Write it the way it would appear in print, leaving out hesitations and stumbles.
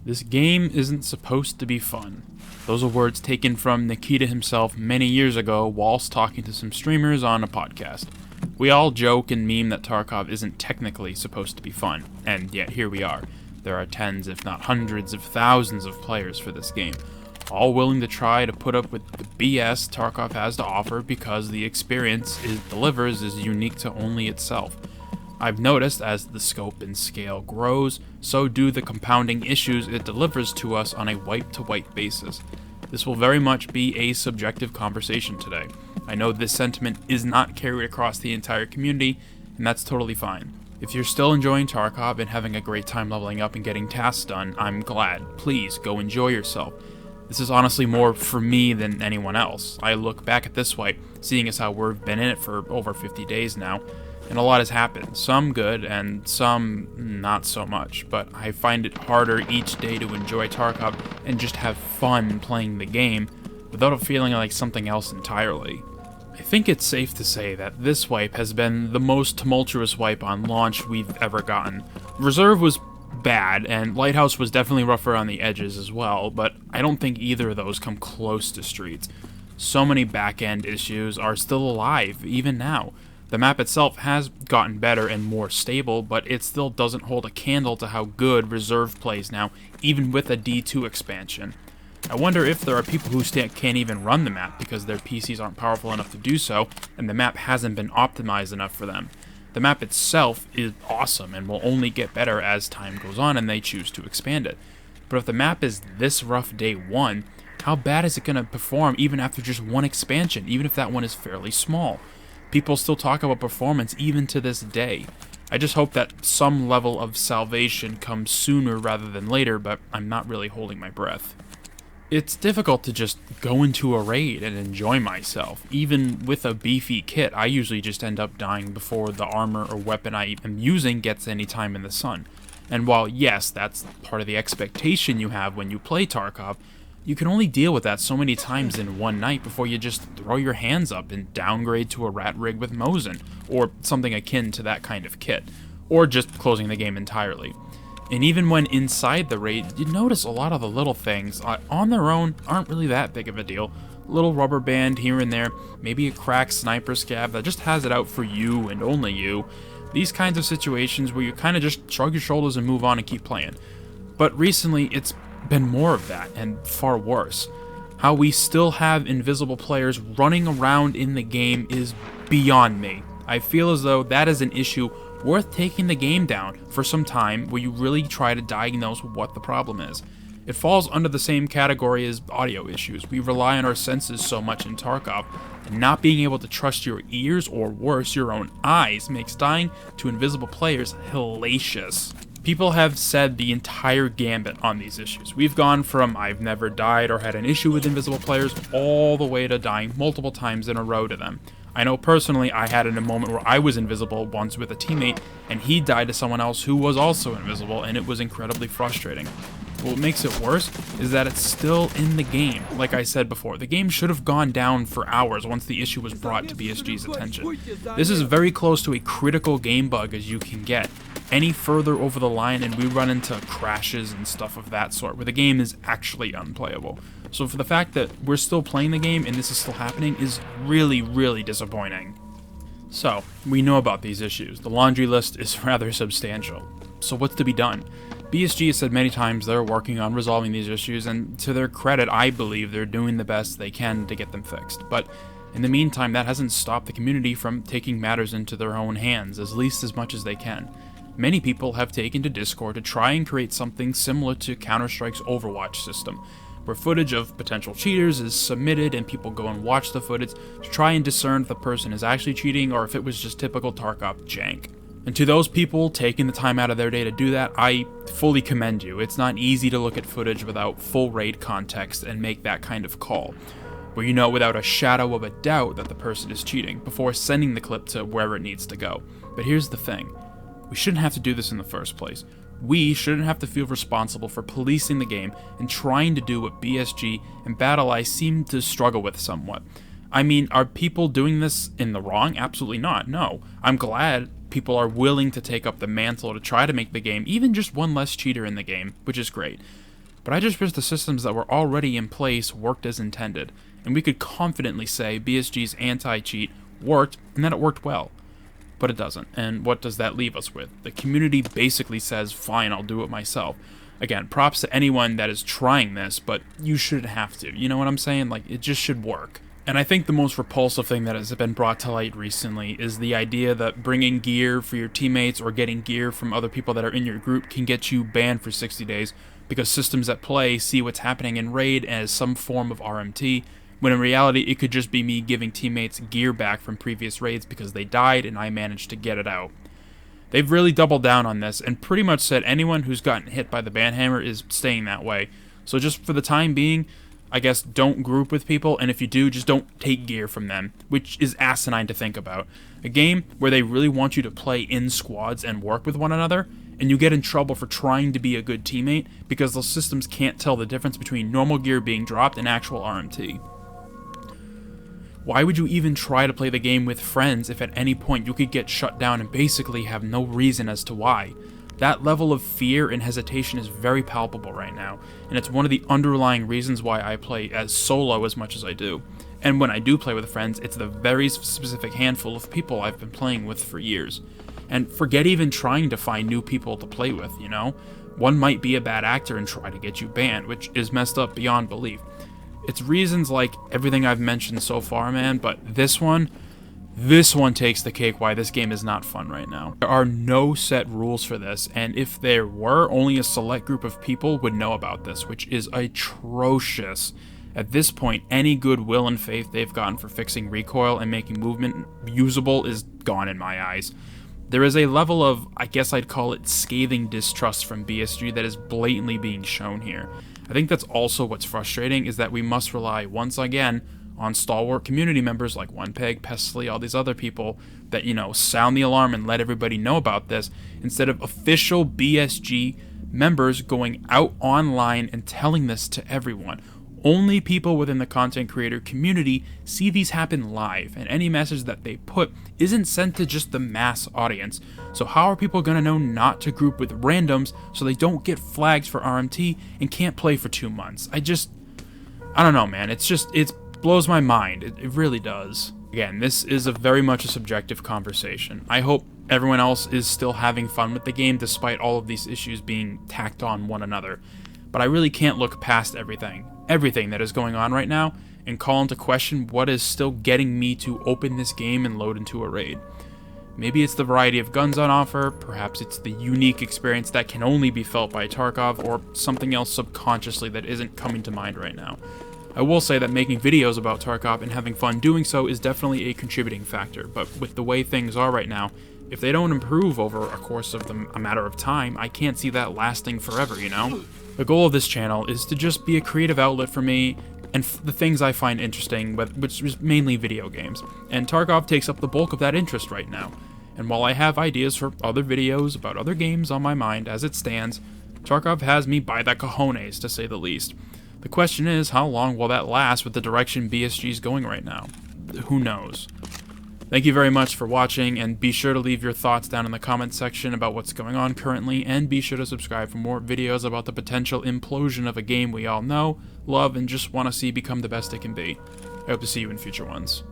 This game isn't supposed to be fun. Those are words taken from Nikita himself many years ago whilst talking to some streamers on a podcast. We all joke and meme that Tarkov isn't technically supposed to be fun, and yet here we are. There are tens, if not hundreds of thousands of players for this game, all willing to try to put up with the BS Tarkov has to offer because the experience it delivers is unique to only itself. I've noticed as the scope and scale grows, so do the compounding issues it delivers to us on a wipe-to-wipe basis. This will very much be a subjective conversation today. I know this sentiment is not carried across the entire community, and that's totally fine. If you're still enjoying Tarkov and having a great time leveling up and getting tasks done, I'm glad. Please, go enjoy yourself. This is honestly more for me than anyone else. I look back at this wipe, seeing as how we've been in it for over 50 days now, and a lot has happened, some good and some not so much, but I find it harder each day to enjoy Tarkov and just have fun playing the game without it feeling like something else entirely. I think it's safe to say that this wipe has been the most tumultuous wipe on launch we've ever gotten. Reserve was bad, and Lighthouse was definitely rougher on the edges as well, but I don't think either of those come close to Streets. So many back-end issues are still alive, even now. The map itself has gotten better and more stable, but it still doesn't hold a candle to how good Reserve plays now, even with a D2 expansion. I wonder if there are people who can't even run the map because their PCs aren't powerful enough to do so, and the map hasn't been optimized enough for them. The map itself is awesome and will only get better as time goes on and they choose to expand it. But if the map is this rough day one, how bad is it going to perform even after just one expansion, even if that one is fairly small? People still talk about performance even to this day. I just hope that some level of salvation comes sooner rather than later, but I'm not really holding my breath. It's difficult to just go into a raid and enjoy myself. Even with a beefy kit, I usually just end up dying before the armor or weapon I am using gets any time in the sun. And while yes, that's part of the expectation you have when you play Tarkov, you can only deal with that so many times in one night before you just throw your hands up and downgrade to a rat rig with Mosin, or something akin to that kind of kit, or just closing the game entirely. And even when inside the raid, you notice a lot of the little things on their own aren't really that big of a deal. Little rubber band here and there, maybe a cracked sniper scab that just has it out for you and only you. These kinds of situations where you kind of just shrug your shoulders and move on and keep playing. But recently, it's been more of that, and far worse. How we still have invisible players running around in the game is beyond me. I feel as though that is an issue worth taking the game down for some time where you really try to diagnose what the problem is. It falls under the same category as audio issues. We rely on our senses so much in Tarkov, and not being able to trust your ears, or worse, your own eyes, makes dying to invisible players hellacious. People have said the entire gambit on these issues. We've gone from I've never died or had an issue with invisible players all the way to dying multiple times in a row to them. I know personally I had in a moment where I was invisible once with a teammate and he died to someone else who was also invisible, and it was incredibly frustrating. What makes it worse is that it's still in the game. Like I said before, the game should have gone down for hours once the issue was brought to BSG's attention. This is very close to a critical game bug as you can get. Any further over the line and we run into crashes and stuff of that sort where the game is actually unplayable. So for the fact that we're still playing the game and this is still happening is really, really disappointing. So, we know about these issues. The laundry list is rather substantial. So what's to be done? BSG has said many times they're working on resolving these issues, and to their credit, I believe they're doing the best they can to get them fixed. But in the meantime, that hasn't stopped the community from taking matters into their own hands, at least as much as they can. Many people have taken to Discord to try and create something similar to Counter-Strike's Overwatch system, where footage of potential cheaters is submitted and people go and watch the footage to try and discern if the person is actually cheating or if it was just typical Tarkov jank. And to those people taking the time out of their day to do that, I fully commend you. It's not easy to look at footage without full raid context and make that kind of call, where you know without a shadow of a doubt that the person is cheating before sending the clip to wherever it needs to go. But here's the thing. We shouldn't have to do this in the first place. We shouldn't have to feel responsible for policing the game and trying to do what BSG and BattleEye seem to struggle with somewhat. I mean, are people doing this in the wrong? Absolutely not, no. I'm glad people are willing to take up the mantle to try to make the game even just one less cheater in the game, which is great. but I just wish the systems that were already in place worked as intended, and we could confidently say BSG's anti-cheat worked, and that it worked well. But it doesn't, and what does that leave us with? The community basically says, fine, I'll do it myself. Again, props to anyone that is trying this, but you shouldn't have to. You know what I'm saying? Like, it just should work. And I think the most repulsive thing that has been brought to light recently is the idea that bringing gear for your teammates or getting gear from other people that are in your group can get you banned for 60 days because systems at play see what's happening in raid as some form of RMT, when in reality it could just be me giving teammates gear back from previous raids because they died and I managed to get it out. They've really doubled down on this and pretty much said anyone who's gotten hit by the ban hammer is staying that way. So just for the time being, I guess don't group with people, and if you do, just don't take gear from them, which is asinine to think about. A game where they really want you to play in squads and work with one another, and you get in trouble for trying to be a good teammate because those systems can't tell the difference between normal gear being dropped and actual RMT. Why would you even try to play the game with friends if at any point you could get shut down and basically have no reason as to why? That level of fear and hesitation is very palpable right now, and it's one of the underlying reasons why I play as solo as much as I do. And when I do play with friends, it's the very specific handful of people I've been playing with for years. And forget even trying to find new people to play with, you know? One might be a bad actor and try to get you banned, which is messed up beyond belief. It's reasons like everything I've mentioned so far, man, but this one takes the cake why this game is not fun right now. There are no set rules for this, and if there were, only a select group of people would know about this, which is atrocious. At this point, any goodwill and faith they've gotten for fixing recoil and making movement usable is gone in my eyes. There is a level of, I guess I'd call it scathing distrust from BSG that is blatantly being shown here. I think that's also what's frustrating, is that we must rely, once again, on stalwart community members like OnePeg, Pestily, all these other people that, you know, sound the alarm and let everybody know about this, instead of official BSG members going out online and telling this to everyone. Only people within the content creator community see these happen live, and any message that they put isn't sent to just the mass audience. So how are people going to know not to group with randoms so they don't get flags for RMT and can't play for 2 months? I don't know, man. It blows my mind. It really does. Again, this is very much a subjective conversation. I hope everyone else is still having fun with the game despite all of these issues being tacked on one another. But I really can't look past everything that is going on right now and call into question what is still getting me to open this game and load into a raid. Maybe it's the variety of guns on offer, perhaps it's the unique experience that can only be felt by Tarkov, or something else subconsciously that isn't coming to mind right now. I will say that making videos about Tarkov and having fun doing so is definitely a contributing factor, but with the way things are right now, if they don't improve over a course of a matter of time, I can't see that lasting forever, you know? The goal of this channel is to just be a creative outlet for me and the things I find interesting, which is mainly video games. And Tarkov takes up the bulk of that interest right now. And while I have ideas for other videos about other games on my mind as it stands, Tarkov has me by the cojones, to say the least. The question is, how long will that last with the direction BSG is going right now? Who knows? Thank you very much for watching, and be sure to leave your thoughts down in the comments section about what's going on currently, and be sure to subscribe for more videos about the potential implosion of a game we all know, love, and just want to see become the best it can be. I hope to see you in future ones.